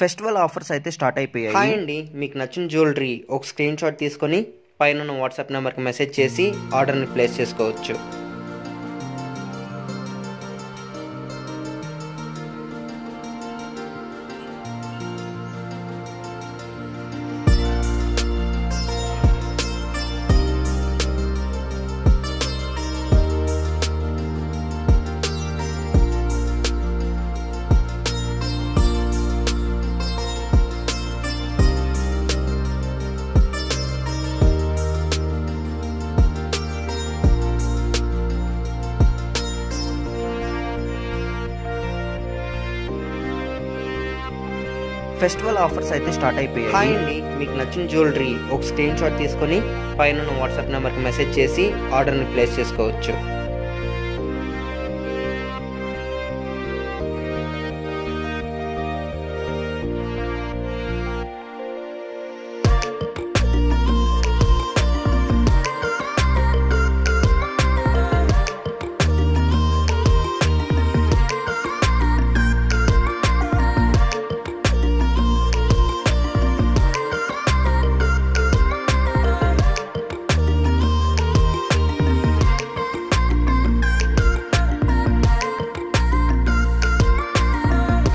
Festival offers అయితే start అయిపోయాయి. Hi అండి, మీకు నచ్చిన జ్యువెలరీ ఒక స్క్రీన్ షాట్ తీసుకొని పైన ఉన్న వాట్సాప్ నెంబర్కి మెసేజ్ చేసి ఆర్డర్ని ప్లేస్ చేసుకోవచ్చు. ఫెస్టివల్ ఆఫర్స్ అయితే స్టార్ట్ అయిపోయాయి. హాయ్ అండి, మీకు నచ్చిన జ్యువెలరీ ఒక స్క్రీన్ షాట్ తీసుకొని పైన ఉన్న వాట్సాప్ నెంబర్కి మెసేజ్ చేసి ఆర్డర్ని ప్లేస్ చేసుకోవచ్చు.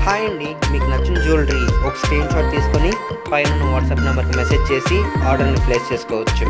హాయ్ అండి, మీకు నచ్చిన జ్యువెలరీ ఒక స్క్రీన్ షాట్ తీసుకొని పైన ఉన్న వాట్సాప్ నెంబర్కి మెసేజ్ చేసి ఆర్డర్ని ప్లేస్ చేసుకోవచ్చు.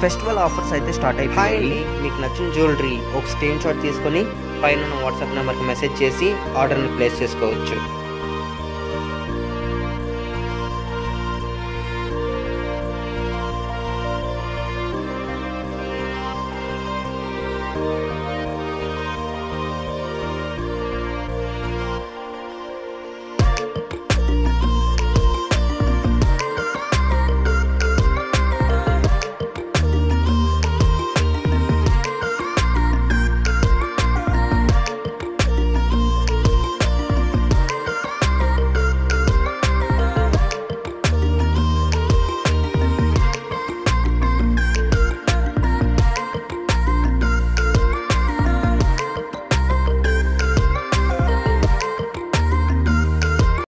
ఫెస్టివల్ ఆఫర్స్ అయితే స్టార్ట్ హాయ్ అయిపోయాయి. అండి, మీకు నచ్చిన జ్యువెలరీ ఒక స్క్రీన్ షాట్ తీసుకొని పైన ఉన్న వాట్సాప్ నెంబర్కి మెసేజ్ చేసి ఆర్డర్ని ప్లేస్ చేసుకోవచ్చు.